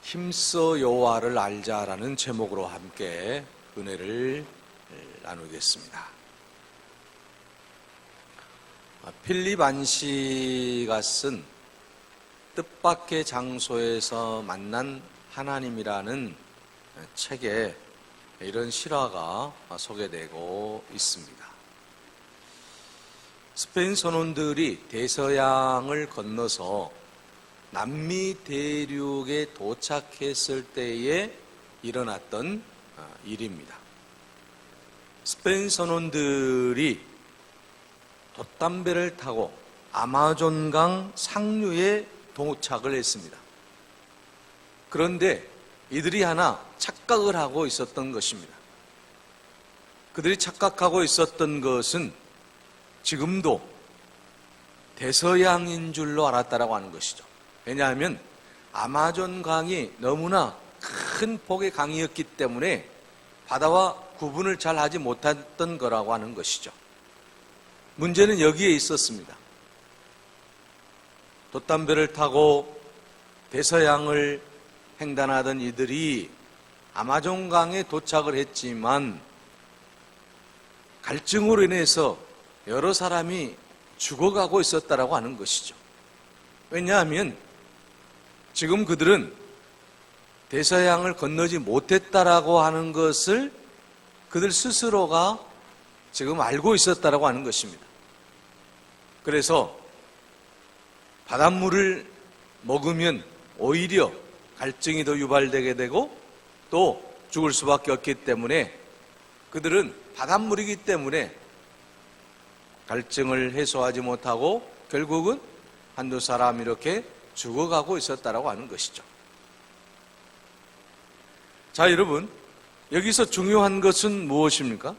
힘써 여호와를 알자라는 제목으로 함께 은혜를 나누겠습니다. 필립 안시가 쓴 뜻밖의 장소에서 만난 하나님이라는 책에 이런 실화가 소개되고 있습니다. 스페인 선원들이 대서양을 건너서 남미 대륙에 도착했을 때에 일어났던 일입니다. 스페인 선원들이 돛담배를 타고 아마존강 상류에 도착을 했습니다. 그런데 이들이 하나 착각을 하고 있었던 것입니다. 그들이 착각하고 있었던 것은 지금도 대서양인 줄로 알았다라고 하는 것이죠. 왜냐하면 아마존강이 너무나 큰 폭의 강이었기 때문에 바다와 구분을 잘 하지 못했던 거라고 하는 것이죠. 문제는 여기에 있었습니다. 돛담배를 타고 대서양을 횡단하던 이들이 아마존강에 도착을 했지만 갈증으로 인해서 여러 사람이 죽어가고 있었다라고 하는 것이죠. 왜냐하면 지금 그들은 대서양을 건너지 못했다라고 하는 것을 그들 스스로가 지금 알고 있었다라고 하는 것입니다. 그래서 바닷물을 먹으면 오히려 갈증이 더 유발되게 되고 또 죽을 수밖에 없기 때문에 그들은 바닷물이기 때문에 갈증을 해소하지 못하고 결국은 한두 사람 이렇게 죽어가고 있었다라고 하는 것이죠. 자, 여러분, 여기서 중요한 것은 무엇입니까?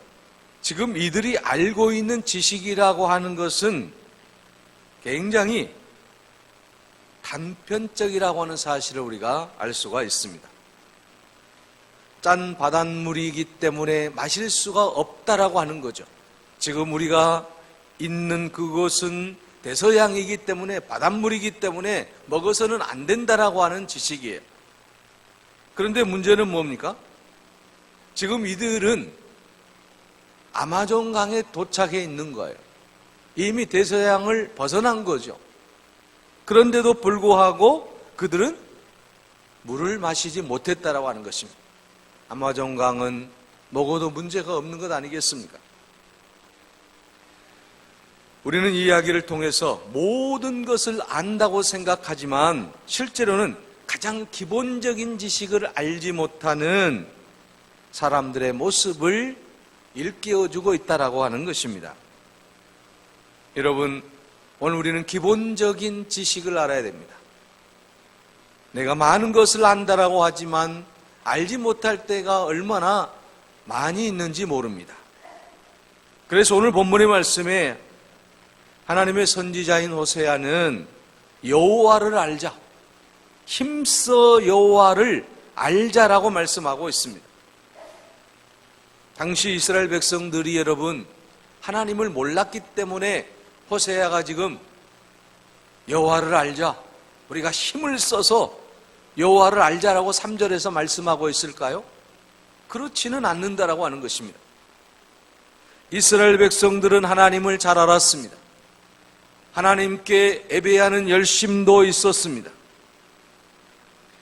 지금 이들이 알고 있는 지식이라고 하는 것은 굉장히 단편적이라고 하는 사실을 우리가 알 수가 있습니다. 짠 바닷물이기 때문에 마실 수가 없다라고 하는 거죠. 지금 우리가 있는 그곳은 대서양이기 때문에 바닷물이기 때문에 먹어서는 안 된다라고 하는 지식이에요. 그런데 문제는 뭡니까? 지금 이들은 아마존강에 도착해 있는 거예요. 이미 대서양을 벗어난 거죠. 그런데도 불구하고 그들은 물을 마시지 못했다라고 하는 것입니다. 아마존강은 먹어도 문제가 없는 것 아니겠습니까? 우리는 이 이야기를 통해서 모든 것을 안다고 생각하지만 실제로는 가장 기본적인 지식을 알지 못하는 사람들의 모습을 일깨워주고 있다라고 하는 것입니다. 여러분, 오늘 우리는 기본적인 지식을 알아야 됩니다. 내가 많은 것을 안다라고 하지만 알지 못할 때가 얼마나 많이 있는지 모릅니다. 그래서 오늘 본문의 말씀에 하나님의 선지자인 호세아는 여호와를 알자, 힘써 여호와를 알자라고 말씀하고 있습니다. 당시 이스라엘 백성들이 여러분 하나님을 몰랐기 때문에 호세아가 지금 여호와를 알자, 우리가 힘을 써서 여호와를 알자라고 3절에서 말씀하고 있을까요? 그렇지는 않는다라고 하는 것입니다. 이스라엘 백성들은 하나님을 잘 알았습니다. 하나님께 예배하는 열심도 있었습니다.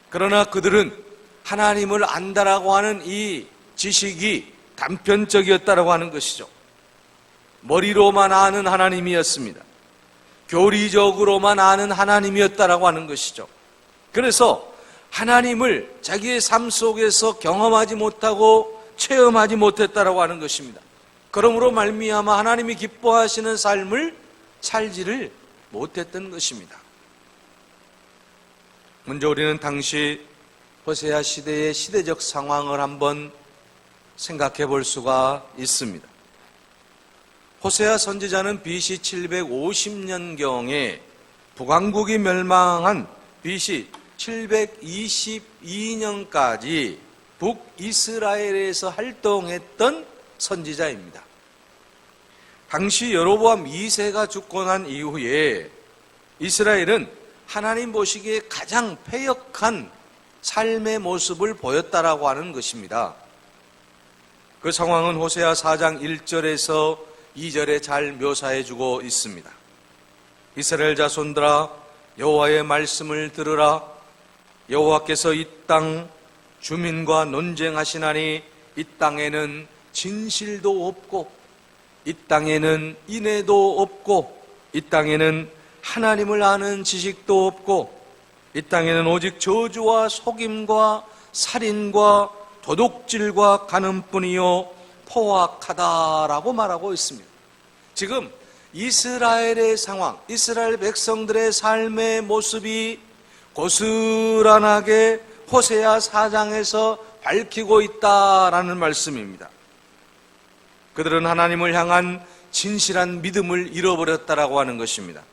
그러나 그들은 하나님을 안다라고 하는 이 지식이 단편적이었다라고 하는 것이죠. 머리로만 아는 하나님이었습니다. 교리적으로만 아는 하나님이었다라고 하는 것이죠. 그래서 하나님을 자기의 삶 속에서 경험하지 못하고 체험하지 못했다라고 하는 것입니다. 그러므로 말미암아 하나님이 기뻐하시는 삶을 살지를 못했던 것입니다. 먼저 우리는 당시 호세아 시대의 시대적 상황을 한번 생각해 볼 수가 있습니다. 호세아 선지자는 BC 750년경에 북왕국이 멸망한 BC 722년까지 북이스라엘에서 활동했던 선지자입니다. 당시 여로보암 2세가 죽고 난 이후에 이스라엘은 하나님 보시기에 가장 패역한 삶의 모습을 보였다라고 하는 것입니다. 그 상황은 호세아 4장 1절에서 2절에 잘 묘사해주고 있습니다. 이스라엘 자손들아, 여호와의 말씀을 들으라. 여호와께서 이 땅 주민과 논쟁하시나니 이 땅에는 진실도 없고 이 땅에는 인애도 없고 이 땅에는 하나님을 아는 지식도 없고 이 땅에는 오직 저주와 속임과 살인과 도둑질과 간음뿐이요 포악하다라고 말하고 있습니다. 지금 이스라엘의 상황, 이스라엘 백성들의 삶의 모습이 고스란하게 호세아 4장에서 밝히고 있다라는 말씀입니다. 그들은 하나님을 향한 진실한 믿음을 잃어버렸다라고 하는 것입니다.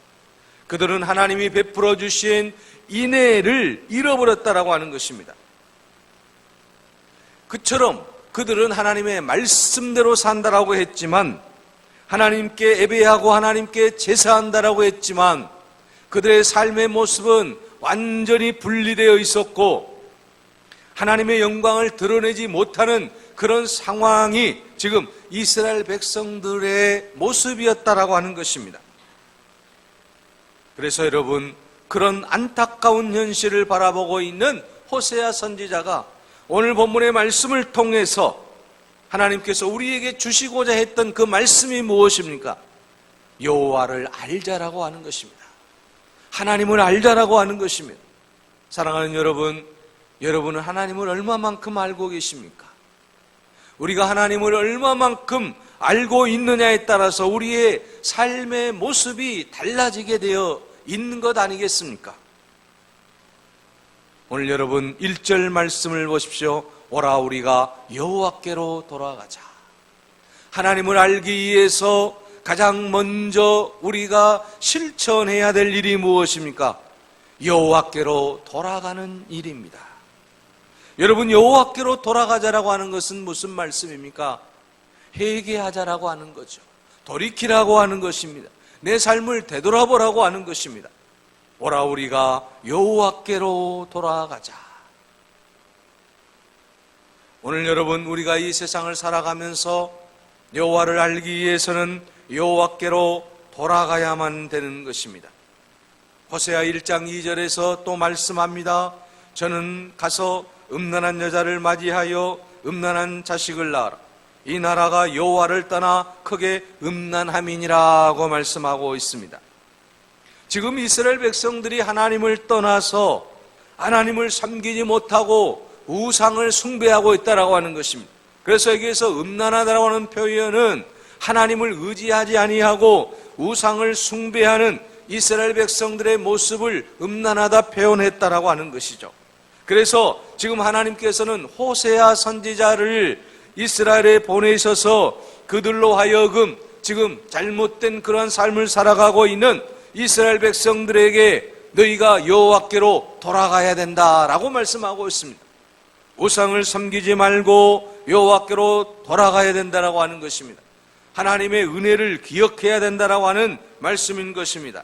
그들은 하나님이 베풀어 주신 인애를 잃어버렸다라고 하는 것입니다. 그처럼 그들은 하나님의 말씀대로 산다라고 했지만, 하나님께 예배하고 하나님께 제사한다라고 했지만, 그들의 삶의 모습은 완전히 분리되어 있었고 하나님의 영광을 드러내지 못하는 그런 상황이 지금 이스라엘 백성들의 모습이었다라고 하는 것입니다. 그래서 여러분, 그런 안타까운 현실을 바라보고 있는 호세아 선지자가 오늘 본문의 말씀을 통해서 하나님께서 우리에게 주시고자 했던 그 말씀이 무엇입니까? 여호와를 알자라고 하는 것입니다. 하나님을 알자라고 하는 것입니다. 사랑하는 여러분, 여러분은 하나님을 얼마만큼 알고 계십니까? 우리가 하나님을 얼마만큼 알고 있느냐에 따라서 우리의 삶의 모습이 달라지게 되어 있는 것 아니겠습니까? 오늘 여러분 1절 말씀을 보십시오. 오라 우리가 여호와께로 돌아가자. 하나님을 알기 위해서 가장 먼저 우리가 실천해야 될 일이 무엇입니까? 여호와께로 돌아가는 일입니다. 여러분, 여호와께로 돌아가자라고 하는 것은 무슨 말씀입니까? 회개하자라고 하는 거죠. 돌이키라고 하는 것입니다. 내 삶을 되돌아보라고 하는 것입니다. 오라 우리가 여호와께로 돌아가자. 오늘 여러분, 우리가 이 세상을 살아가면서 여호와를 알기 위해서는 여호와께로 돌아가야만 되는 것입니다. 호세아 1장 2절에서 또 말씀합니다. 저는 가서 음란한 여자를 맞이하여 음란한 자식을 낳아라. 이 나라가 여호와를 떠나 크게 음란함이니라고 말씀하고 있습니다. 지금 이스라엘 백성들이 하나님을 떠나서 하나님을 섬기지 못하고 우상을 숭배하고 있다라고 하는 것입니다. 그래서 여기에서 음란하다라고 하는 표현은 하나님을 의지하지 아니하고 우상을 숭배하는 이스라엘 백성들의 모습을 음란하다 표현했다라고 하는 것이죠. 그래서 지금 하나님께서는 호세아 선지자를 이스라엘에 보내셔서 그들로 하여금 지금 잘못된 그런 삶을 살아가고 있는 이스라엘 백성들에게 너희가 여호와께로 돌아가야 된다라고 말씀하고 있습니다. 우상을 섬기지 말고 여호와께로 돌아가야 된다라고 하는 것입니다. 하나님의 은혜를 기억해야 된다라고 하는 말씀인 것입니다.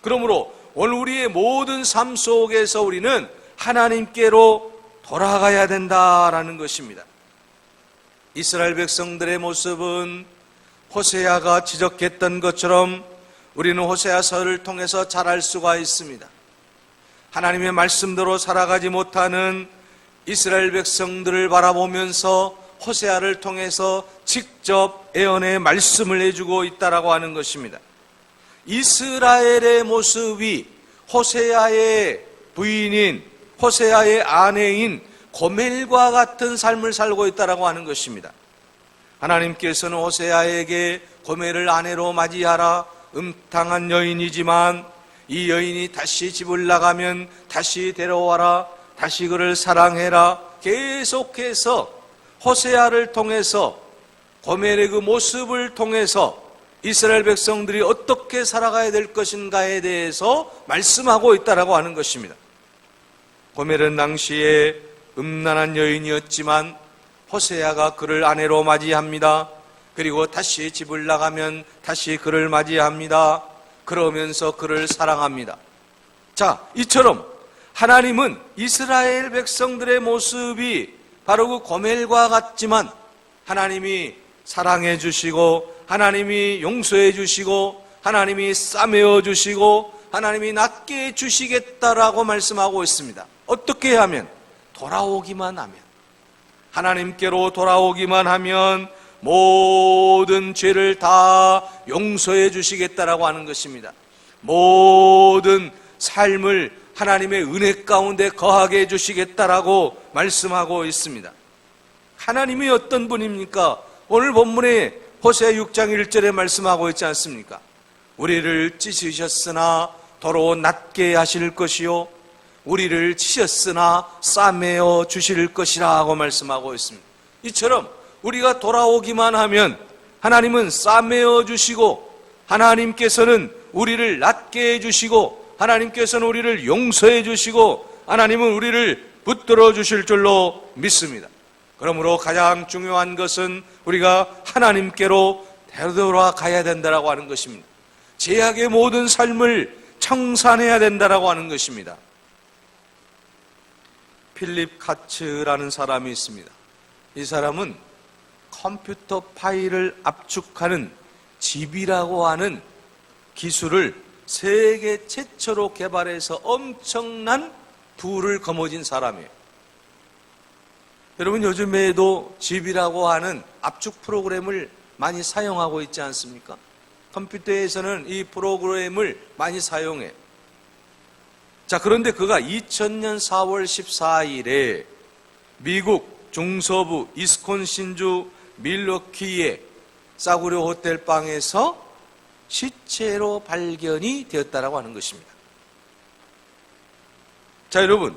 그러므로 오늘 우리의 모든 삶 속에서 우리는 하나님께로 돌아가야 된다라는 것입니다. 이스라엘 백성들의 모습은 호세아가 지적했던 것처럼 우리는 호세아서를 통해서 잘 알 수가 있습니다. 하나님의 말씀대로 살아가지 못하는 이스라엘 백성들을 바라보면서 호세아를 통해서 직접 예언의 말씀을 해주고 있다라고 하는 것입니다. 이스라엘의 모습이 호세아의 부인인, 호세아의 아내인 고멜과 같은 삶을 살고 있다라고 하는 것입니다. 하나님께서는 호세아에게 고멜을 아내로 맞이하라, 음탕한 여인이지만 이 여인이 다시 집을 나가면 다시 데려와라, 다시 그를 사랑해라, 계속해서 호세아를 통해서 고멜의 그 모습을 통해서 이스라엘 백성들이 어떻게 살아가야 될 것인가에 대해서 말씀하고 있다라고 하는 것입니다. 고멜은 당시에 음란한 여인이었지만 호세아가 그를 아내로 맞이합니다. 그리고 다시 집을 나가면 다시 그를 맞이합니다. 그러면서 그를 사랑합니다. 자, 이처럼 하나님은 이스라엘 백성들의 모습이 바로 그 고멜과 같지만 하나님이 사랑해 주시고 하나님이 용서해 주시고 하나님이 싸매어 주시고 하나님이 낫게 해주시겠다라고 말씀하고 있습니다. 어떻게 하면? 돌아오기만 하면, 하나님께로 돌아오기만 하면 모든 죄를 다 용서해 주시겠다라고 하는 것입니다. 모든 삶을 하나님의 은혜 가운데 거하게 해주시겠다라고 말씀하고 있습니다. 하나님이 어떤 분입니까? 오늘 본문에 호세아 6장 1절에 말씀하고 있지 않습니까? 우리를 찢으셨으나 도로 낫게 하실 것이요 우리를 치셨으나 싸매어 주실 것이라고 말씀하고 있습니다. 이처럼 우리가 돌아오기만 하면 하나님은 싸매어 주시고 하나님께서는 우리를 낫게 해주시고 하나님께서는 우리를 용서해 주시고 하나님은 우리를 붙들어 주실 줄로 믿습니다. 그러므로 가장 중요한 것은 우리가 하나님께로 되돌아가야 된다고 하는 것입니다. 죄악의 모든 삶을 청산해야 된다고 하는 것입니다. 필립 카츠라는 사람이 있습니다. 이 사람은 컴퓨터 파일을 압축하는 집이라고 하는 기술을 세계 최초로 개발해서 엄청난 부를 거머쥔 사람이에요. 여러분 요즘에도 집이라고 하는 압축 프로그램을 많이 사용하고 있지 않습니까? 컴퓨터에서는 이 프로그램을 많이 사용해요. 자, 그런데 그가 2000년 4월 14일에 미국 중서부 이스콘신주 밀워키의 싸구려 호텔방에서 시체로 발견이 되었다라고 하는 것입니다. 자, 여러분,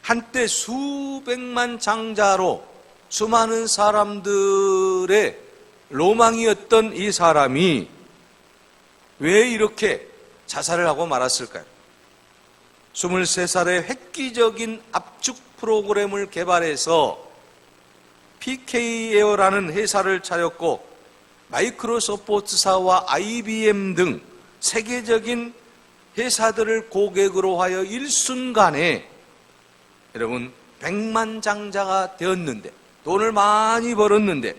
한때 수백만 장자로 수많은 사람들의 로망이었던 이 사람이 왜 이렇게 자살을 하고 말았을까요? 23살에 획기적인 압축 프로그램을 개발해서 PK에어라는 회사를 차렸고 마이크로소프트사와 IBM 등 세계적인 회사들을 고객으로 하여 일순간에 여러분 100만 장자가 되었는데 돈을 많이 벌었는데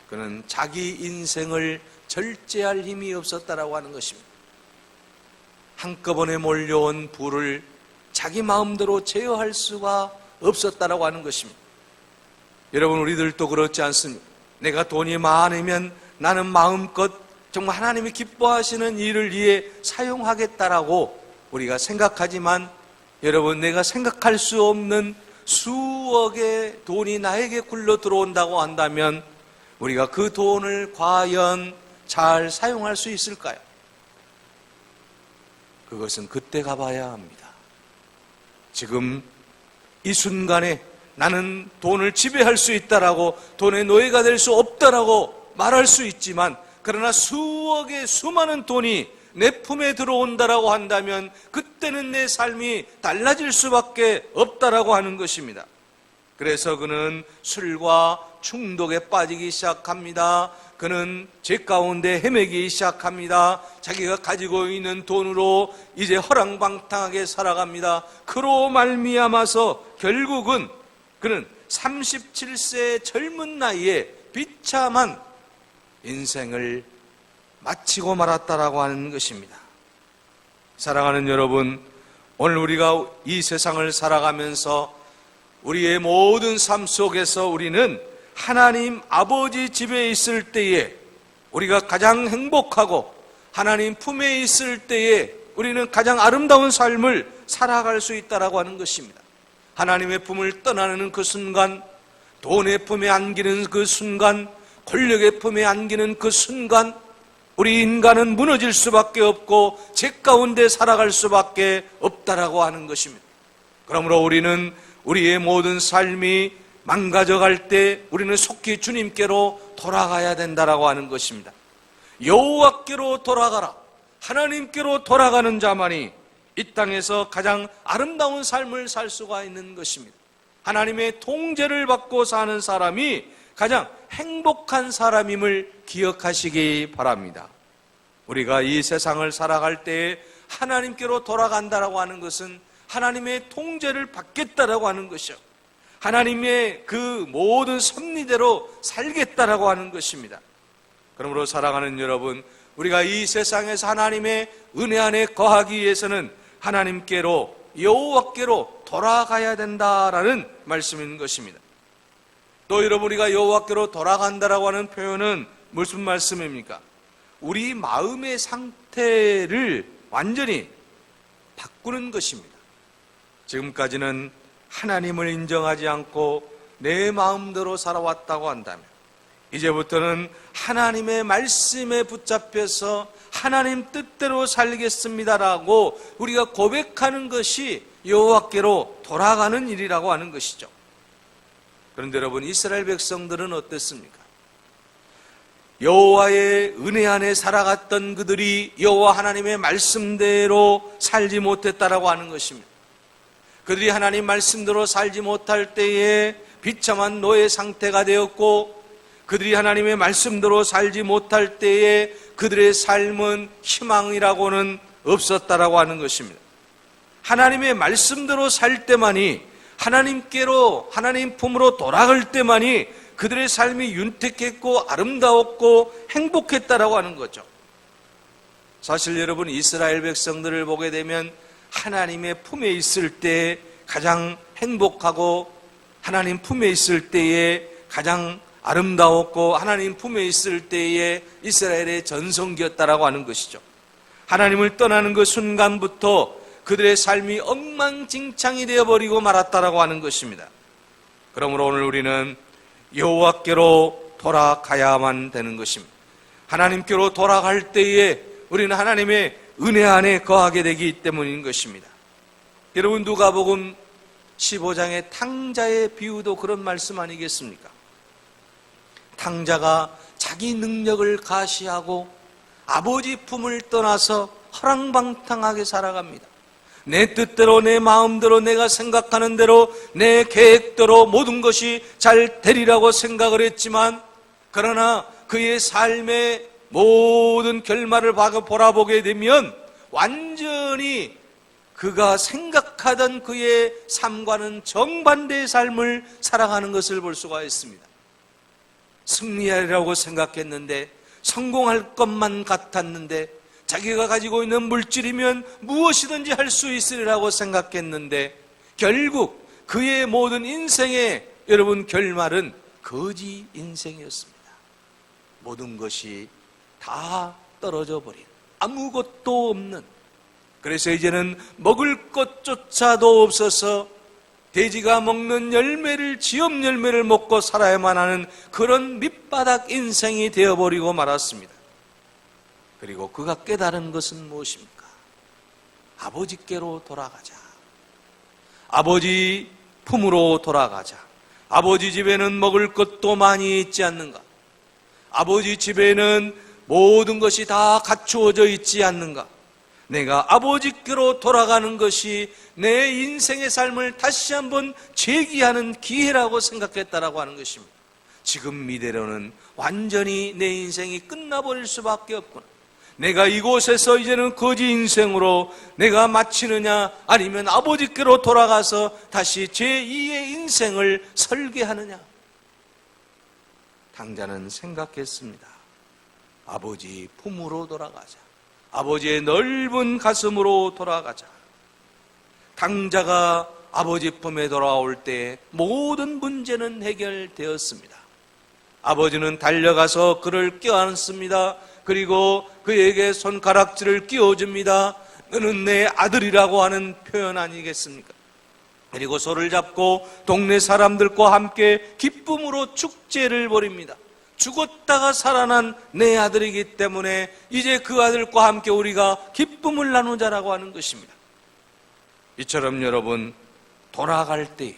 그는 자기 인생을 절제할 힘이 없었다라고 하는 것입니다. 한꺼번에 몰려온 부를 자기 마음대로 제어할 수가 없었다라고 하는 것입니다. 여러분 우리들도 그렇지 않습니까? 내가 돈이 많으면 나는 마음껏 정말 하나님이 기뻐하시는 일을 위해 사용하겠다라고 우리가 생각하지만 여러분 내가 생각할 수 없는 수억의 돈이 나에게 굴러 들어온다고 한다면 우리가 그 돈을 과연 잘 사용할 수 있을까요? 그것은 그때 가봐야 합니다. 지금 이 순간에 나는 돈을 지배할 수 있다라고 돈의 노예가 될 수 없다라고 말할 수 있지만 그러나 수억의 수많은 돈이 내 품에 들어온다라고 한다면 그때는 내 삶이 달라질 수밖에 없다라고 하는 것입니다. 그래서 그는 술과 중독에 빠지기 시작합니다. 그는 죄 가운데 헤매기 시작합니다. 자기가 가지고 있는 돈으로 이제 허랑방탕하게 살아갑니다. 그로 말미암아서 결국은 그는 37세의 젊은 나이에 비참한 인생을 마치고 말았다라고 하는 것입니다. 사랑하는 여러분, 오늘 우리가 이 세상을 살아가면서 우리의 모든 삶 속에서 우리는 하나님 아버지 집에 있을 때에 우리가 가장 행복하고 하나님 품에 있을 때에 우리는 가장 아름다운 삶을 살아갈 수 있다라고 하는 것입니다. 하나님의 품을 떠나는 그 순간, 돈의 품에 안기는 그 순간, 권력의 품에 안기는 그 순간 우리 인간은 무너질 수밖에 없고 죄 가운데 살아갈 수밖에 없다라고 하는 것입니다. 그러므로 우리는 우리의 모든 삶이 망가져갈 때 우리는 속히 주님께로 돌아가야 된다라고 하는 것입니다. 여호와께로 돌아가라. 하나님께로 돌아가는 자만이 이 땅에서 가장 아름다운 삶을 살 수가 있는 것입니다. 하나님의 통제를 받고 사는 사람이 가장 행복한 사람임을 기억하시기 바랍니다. 우리가 이 세상을 살아갈 때 하나님께로 돌아간다라고 하는 것은 하나님의 통제를 받겠다라고 하는 것이요, 하나님의 그 모든 섭리대로 살겠다라고 하는 것입니다. 그러므로 사랑하는 여러분, 우리가 이 세상에서 하나님의 은혜 안에 거하기 위해서는 하나님께로, 여호와께로 돌아가야 된다라는 말씀인 것입니다. 또 여러분, 우리가 여호와께로 돌아간다라고 하는 표현은 무슨 말씀입니까? 우리 마음의 상태를 완전히 바꾸는 것입니다. 지금까지는 하나님을 인정하지 않고 내 마음대로 살아왔다고 한다면, 이제부터는 하나님의 말씀에 붙잡혀서 하나님 뜻대로 살겠습니다라고 우리가 고백하는 것이 여호와께로 돌아가는 일이라고 하는 것이죠. 그런데 여러분, 이스라엘 백성들은 어땠습니까? 여호와의 은혜 안에 살아갔던 그들이 여호와 하나님의 말씀대로 살지 못했다라고 하는 것입니다. 그들이 하나님 말씀대로 살지 못할 때에 비참한 노예 상태가 되었고, 그들이 하나님의 말씀대로 살지 못할 때에 그들의 삶은 희망이라고는 없었다라고 하는 것입니다. 하나님의 말씀대로 살 때만이, 하나님께로, 하나님 품으로 돌아갈 때만이 그들의 삶이 윤택했고 아름다웠고 행복했다라고 하는 거죠. 사실 여러분, 이스라엘 백성들을 보게 되면 하나님의 품에 있을 때 가장 행복하고, 하나님 품에 있을 때에 가장 아름다웠고, 하나님 품에 있을 때에 이스라엘의 전성기였다라고 하는 것이죠. 하나님을 떠나는 그 순간부터 그들의 삶이 엉망진창이 되어버리고 말았다라고 하는 것입니다. 그러므로 오늘 우리는 여호와께로 돌아가야만 되는 것입니다. 하나님께로 돌아갈 때에 우리는 하나님의 은혜 안에 거하게 되기 때문인 것입니다. 여러분, 누가복음 15장의 탕자의 비유도 그런 말씀 아니겠습니까? 탕자가 자기 능력을 가시하고 아버지 품을 떠나서 허랑방탕하게 살아갑니다. 내 뜻대로, 내 마음대로, 내가 생각하는 대로, 내 계획대로 모든 것이 잘 되리라고 생각을 했지만, 그러나 그의 삶의 모든 결말을 보라보게 되면 완전히 그가 생각하던 그의 삶과는 정반대의 삶을 살아가는 것을 볼 수가 있습니다. 승리하리라고 생각했는데, 성공할 것만 같았는데, 자기가 가지고 있는 물질이면 무엇이든지 할 수 있으리라고 생각했는데, 결국 그의 모든 인생의 여러분 결말은 거지 인생이었습니다. 모든 것이 다 떨어져 버린, 아무것도 없는, 그래서 이제는 먹을 것조차도 없어서 돼지가 먹는 열매를, 지엽 열매를 먹고 살아야만 하는 그런 밑바닥 인생이 되어버리고 말았습니다. 그리고 그가 깨달은 것은 무엇입니까? 아버지께로 돌아가자. 아버지 품으로 돌아가자. 아버지 집에는 먹을 것도 많이 있지 않는가? 아버지 집에는 모든 것이 다 갖추어져 있지 않는가? 내가 아버지께로 돌아가는 것이 내 인생의 삶을 다시 한번 재기하는 기회라고 생각했다라고 하는 것입니다. 지금 이대로는 완전히 내 인생이 끝나버릴 수밖에 없구나. 내가 이곳에서 이제는 거지 인생으로 내가 마치느냐, 아니면 아버지께로 돌아가서 다시 제2의 인생을 설계하느냐. 탕자는 생각했습니다. 아버지 품으로 돌아가자. 아버지의 넓은 가슴으로 돌아가자. 탕자가 아버지 품에 돌아올 때 모든 문제는 해결되었습니다. 아버지는 달려가서 그를 껴안습니다. 그리고 그에게 손가락질을 끼워줍니다. 너는 내 아들이라고 하는 표현 아니겠습니까? 그리고 손을 잡고 동네 사람들과 함께 기쁨으로 축제를 벌입니다. 죽었다가 살아난 내 아들이기 때문에 이제 그 아들과 함께 우리가 기쁨을 나누자라고 하는 것입니다. 이처럼 여러분, 돌아갈 때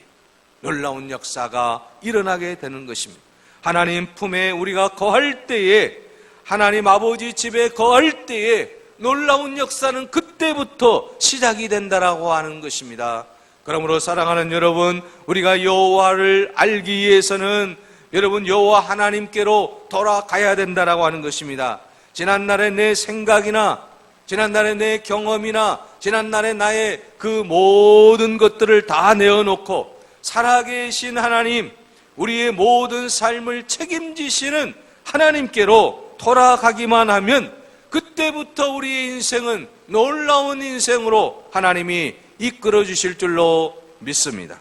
놀라운 역사가 일어나게 되는 것입니다. 하나님 품에 우리가 거할 때에, 하나님 아버지 집에 거할 때에 놀라운 역사는 그때부터 시작이 된다라고 하는 것입니다. 그러므로 사랑하는 여러분, 우리가 여호와를 알기 위해서는 여러분 여호와 하나님께로 돌아가야 된다라고 하는 것입니다. 지난날의 내 생각이나 지난날의 내 경험이나 지난날의 나의 그 모든 것들을 다 내어놓고 살아계신 하나님, 우리의 모든 삶을 책임지시는 하나님께로 돌아가기만 하면 그때부터 우리의 인생은 놀라운 인생으로 하나님이 이끌어 주실 줄로 믿습니다.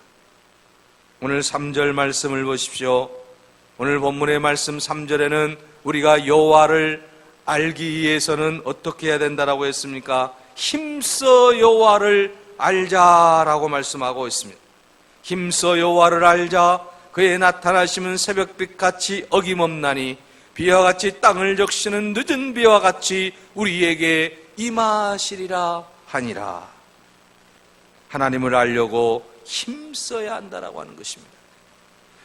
오늘 3절 말씀을 보십시오. 오늘 본문의 말씀 3절에는 우리가 여호와를 알기 위해서는 어떻게 해야 된다라고 했습니까? 힘써 여호와를 알자라고 말씀하고 있습니다. 힘써 여호와를 알자. 그의 나타나심은 새벽빛같이 어김없나니 비와 같이 땅을 적시는 늦은 비와 같이 우리에게 임하시리라 하니라. 하나님을 알려고 힘써야 한다라고 하는 것입니다.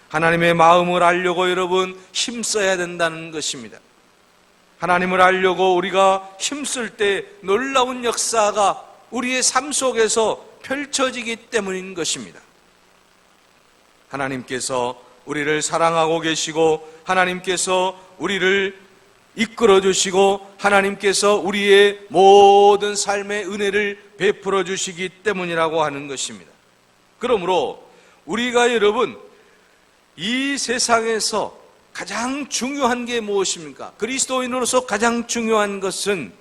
하나님의 마음을 알려고 여러분 힘써야 된다는 것입니다. 하나님을 알려고 우리가 힘쓸 때 놀라운 역사가 우리의 삶 속에서 펼쳐지기 때문인 것입니다. 하나님께서 우리를 사랑하고 계시고 하나님께서 우리를 이끌어 주시고 하나님께서 우리의 모든 삶의 은혜를 베풀어 주시기 때문이라고 하는 것입니다. 그러므로 우리가 여러분 이 세상에서 가장 중요한 게 무엇입니까? 그리스도인으로서 가장 중요한 것은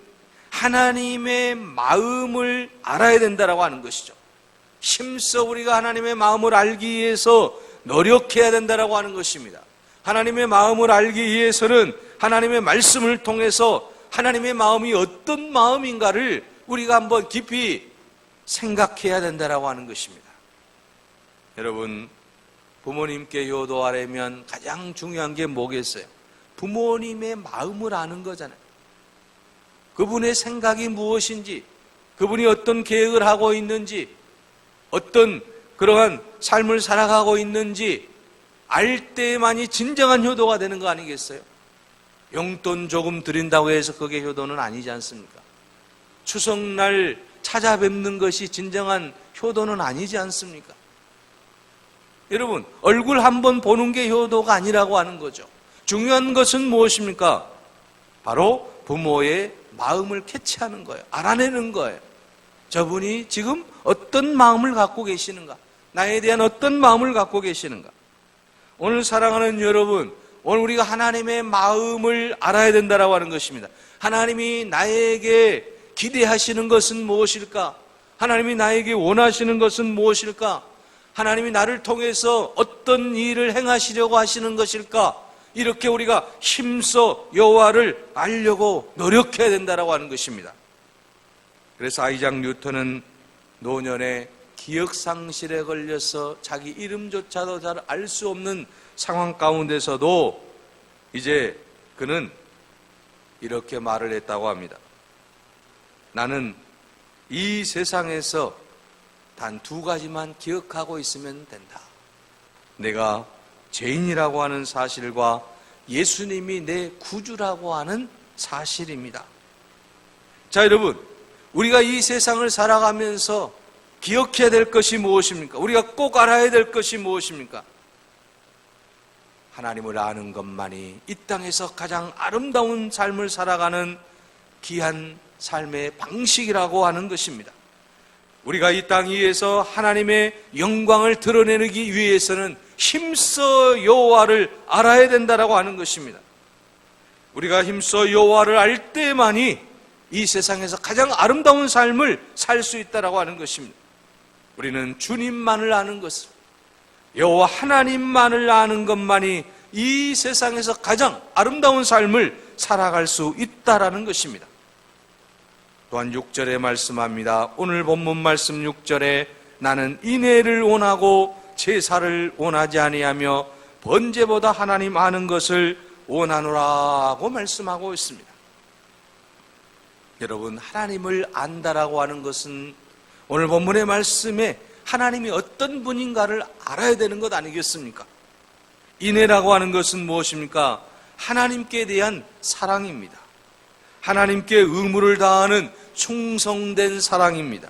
하나님의 마음을 알아야 된다라고 하는 것이죠. 힘써 우리가 하나님의 마음을 알기 위해서 노력해야 된다라고 하는 것입니다. 하나님의 마음을 알기 위해서는 하나님의 말씀을 통해서 하나님의 마음이 어떤 마음인가를 우리가 한번 깊이 생각해야 된다라고 하는 것입니다. 여러분, 부모님께 효도하려면 가장 중요한 게 뭐겠어요? 부모님의 마음을 아는 거잖아요. 그분의 생각이 무엇인지, 그분이 어떤 계획을 하고 있는지, 어떤 그러한 삶을 살아가고 있는지 알 때만이 진정한 효도가 되는 거 아니겠어요? 용돈 조금 드린다고 해서 그게 효도는 아니지 않습니까? 추석날 찾아뵙는 것이 진정한 효도는 아니지 않습니까? 여러분, 얼굴 한번 보는 게 효도가 아니라고 하는 거죠. 중요한 것은 무엇입니까? 바로 부모의 마음을 캐치하는 거예요. 알아내는 거예요. 저분이 지금 어떤 마음을 갖고 계시는가? 나에 대한 어떤 마음을 갖고 계시는가? 오늘 사랑하는 여러분, 오늘 우리가 하나님의 마음을 알아야 된다라고 하는 것입니다. 하나님이 나에게 기대하시는 것은 무엇일까? 하나님이 나에게 원하시는 것은 무엇일까? 하나님이 나를 통해서 어떤 일을 행하시려고 하시는 것일까? 이렇게 우리가 힘써 여호와를 알려고 노력해야 된다라고 하는 것입니다. 그래서 아이작 뉴턴은 노년에 기억상실에 걸려서 자기 이름조차도 잘 알 수 없는 상황 가운데서도 이제 그는 이렇게 말을 했다고 합니다. 나는 이 세상에서 단 2가지만 기억하고 있으면 된다. 내가 죄인이라고 하는 사실과 예수님이 내 구주라고 하는 사실입니다. 자, 여러분, 우리가 이 세상을 살아가면서 기억해야 될 것이 무엇입니까? 우리가 꼭 알아야 될 것이 무엇입니까? 하나님을 아는 것만이 이 땅에서 가장 아름다운 삶을 살아가는 귀한 삶의 방식이라고 하는 것입니다. 우리가 이 땅 위에서 하나님의 영광을 드러내기 위해서는 힘써 여호와를 알아야 된다라고 하는 것입니다. 우리가 힘써 여호와를 알 때만이 이 세상에서 가장 아름다운 삶을 살 수 있다라고 하는 것입니다. 우리는 주님만을 아는 것을, 여호와 하나님만을 아는 것만이 이 세상에서 가장 아름다운 삶을 살아갈 수 있다라는 것입니다. 또한 6절에 말씀합니다. 오늘 본문 말씀 6절에 나는 인애를 원하고 제사를 원하지 아니하며 번제보다 하나님 아는 것을 원하노라고 말씀하고 있습니다. 여러분, 하나님을 안다라고 하는 것은 오늘 본문의 말씀에 하나님이 어떤 분인가를 알아야 되는 것 아니겠습니까? 인애라고 하는 것은 무엇입니까? 하나님께 대한 사랑입니다. 하나님께 의무를 다하는 충성된 사랑입니다.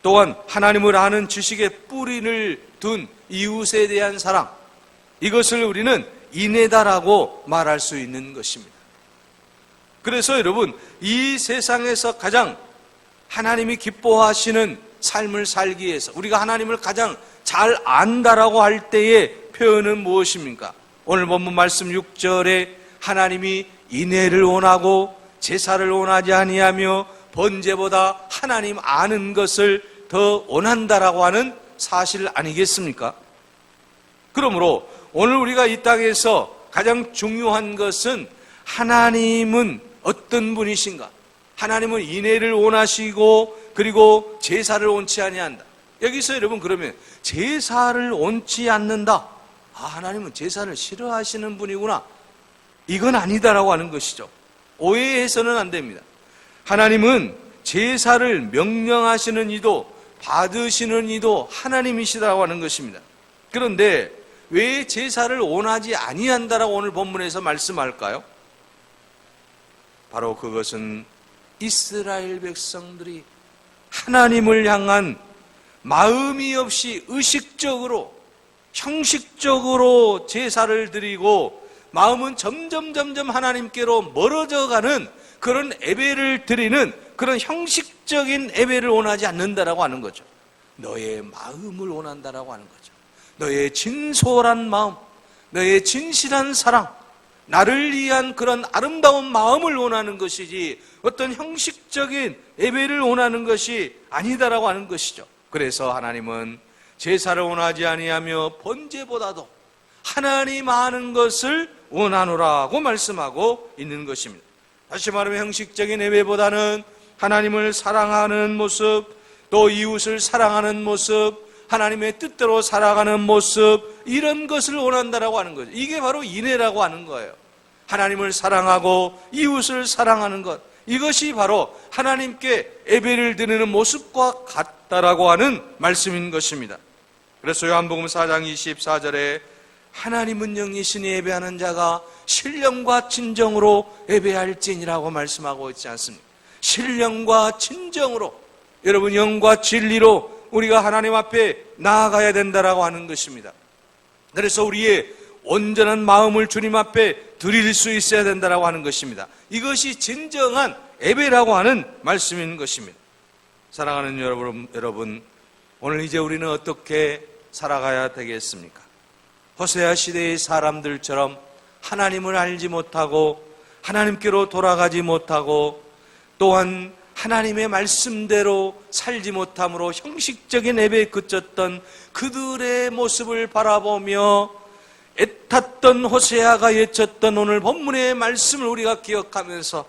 또한 하나님을 아는 지식의 뿌리를 둔 이웃에 대한 사랑, 이것을 우리는 인애다라고 말할 수 있는 것입니다. 그래서 여러분, 이 세상에서 가장 하나님이 기뻐하시는 삶을 살기 위해서 우리가 하나님을 가장 잘 안다라고 할 때의 표현은 무엇입니까? 오늘 본문 말씀 6절에 하나님이 인애를 원하고 제사를 원하지 아니하며 번제보다 하나님 아는 것을 더 원한다라고 하는 사실 아니겠습니까? 그러므로 오늘 우리가 이 땅에서 가장 중요한 것은 하나님은 어떤 분이신가? 하나님은 인애를 원하시고 그리고 제사를 원치 아니한다. 여기서 여러분, 그러면 제사를 원치 않는다, 하나님은 제사를 싫어하시는 분이구나, 이건 아니다라고 하는 것이죠. 오해해서는 안 됩니다. 하나님은 제사를 명령하시는 이도 받으시는 이도 하나님이시라고 하는 것입니다. 그런데 왜 제사를 원하지 아니한다라고 오늘 본문에서 말씀할까요? 바로 그것은 이스라엘 백성들이 하나님을 향한 마음이 없이 의식적으로, 형식적으로 제사를 드리고 마음은 점점 하나님께로 멀어져가는 그런 예배를 드리는 그런 형식적인 예배를 원하지 않는다라고 하는 거죠. 너의 마음을 원한다라고 하는 거죠. 너의 진솔한 마음, 너의 진실한 사랑, 나를 위한 그런 아름다운 마음을 원하는 것이지 어떤 형식적인 예배를 원하는 것이 아니다라고 하는 것이죠. 그래서 하나님은 제사를 원하지 아니하며 번제보다도 하나님 아는 것을 원하노라고 말씀하고 있는 것입니다. 다시 말하면 형식적인 예배보다는 하나님을 사랑하는 모습, 또 이웃을 사랑하는 모습, 하나님의 뜻대로 살아가는 모습, 이런 것을 원한다라고 하는 거죠. 이게 바로 인애라고 하는 거예요. 하나님을 사랑하고 이웃을 사랑하는 것, 이것이 바로 하나님께 예배를 드리는 모습과 같다라고 하는 말씀인 것입니다. 그래서 요한복음 4장 24절에 하나님은 영이시니 예배하는 자가 신령과 진정으로 예배할지니라고 말씀하고 있지 않습니까? 신령과 진정으로, 여러분, 영과 진리로 우리가 하나님 앞에 나아가야 된다라고 하는 것입니다. 그래서 우리의 온전한 마음을 주님 앞에 드릴 수 있어야 된다라고 하는 것입니다. 이것이 진정한 예배라고 하는 말씀인 것입니다. 사랑하는 여러분, 오늘 이제 우리는 어떻게 살아가야 되겠습니까? 호세아 시대의 사람들처럼 하나님을 알지 못하고 하나님께로 돌아가지 못하고 또한 하나님의 말씀대로 살지 못함으로 형식적인 예배에 그쳤던 그들의 모습을 바라보며 애탔던 호세아가 외쳤던 오늘 본문의 말씀을 우리가 기억하면서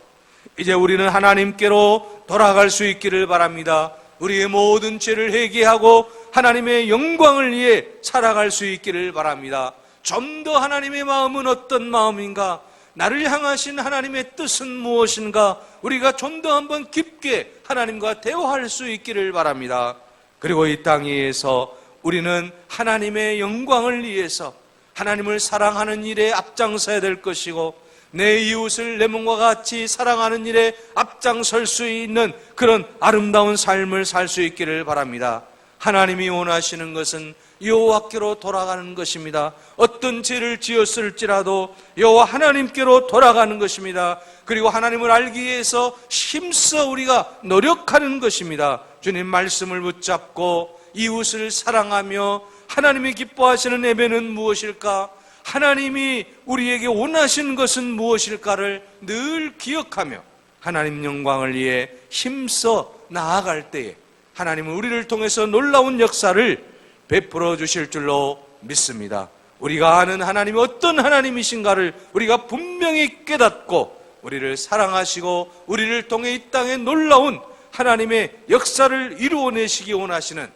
이제 우리는 하나님께로 돌아갈 수 있기를 바랍니다. 우리의 모든 죄를 회개하고 하나님의 영광을 위해 살아갈 수 있기를 바랍니다. 좀 더 하나님의 마음은 어떤 마음인가? 나를 향하신 하나님의 뜻은 무엇인가? 우리가 좀 더 한번 깊게 하나님과 대화할 수 있기를 바랍니다. 그리고 이 땅 위에서 우리는 하나님의 영광을 위해서 하나님을 사랑하는 일에 앞장서야 될 것이고 내 이웃을 내 몸과 같이 사랑하는 일에 앞장설 수 있는 그런 아름다운 삶을 살 수 있기를 바랍니다. 하나님이 원하시는 것은 여호와께로 돌아가는 것입니다. 어떤 죄를 지었을지라도 여호와 하나님께로 돌아가는 것입니다. 그리고 하나님을 알기 위해서 힘써 우리가 노력하는 것입니다. 주님 말씀을 붙잡고 이웃을 사랑하며 하나님이 기뻐하시는 예배는 무엇일까? 하나님이 우리에게 원하시는 것은 무엇일까를 늘 기억하며 하나님 영광을 위해 힘써 나아갈 때에 하나님은 우리를 통해서 놀라운 역사를 베풀어 주실 줄로 믿습니다. 우리가 아는 하나님이 어떤 하나님이신가를 우리가 분명히 깨닫고 우리를 사랑하시고 우리를 통해 이 땅에 놀라운 하나님의 역사를 이루어내시기 원하시는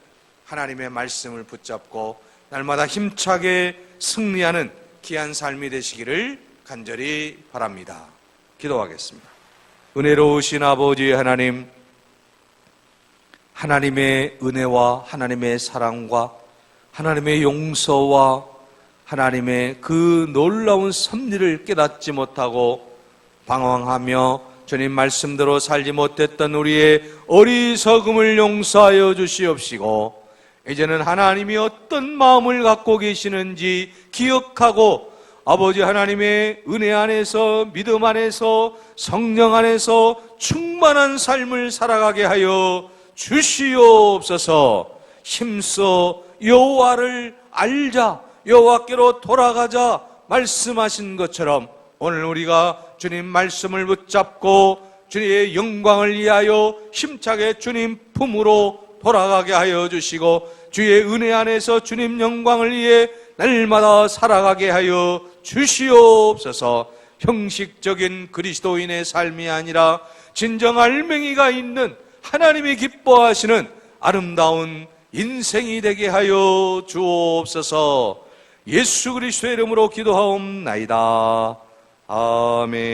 하나님의 말씀을 붙잡고 날마다 힘차게 승리하는 귀한 삶이 되시기를 간절히 바랍니다. 기도하겠습니다. 은혜로우신 아버지 하나님, 하나님의 은혜와 하나님의 사랑과 하나님의 용서와 하나님의 그 놀라운 섭리를 깨닫지 못하고 방황하며 주님 말씀대로 살지 못했던 우리의 어리석음을 용서하여 주시옵시고 이제는 하나님이 어떤 마음을 갖고 계시는지 기억하고 아버지 하나님의 은혜 안에서, 믿음 안에서, 성령 안에서 충만한 삶을 살아가게 하여 주시옵소서. 힘써 여호와를 알자, 여호와께로 돌아가자 말씀하신 것처럼 오늘 우리가 주님 말씀을 붙잡고 주님의 영광을 위하여 힘차게 주님 품으로 돌아가게 하여 주시고, 주의 은혜 안에서 주님 영광을 위해 날마다 살아가게 하여 주시옵소서. 형식적인 그리스도인의 삶이 아니라 진정 알맹이가 있는 하나님이 기뻐하시는 아름다운 인생이 되게 하여 주옵소서. 예수 그리스도의 이름으로 기도하옵나이다. 아멘.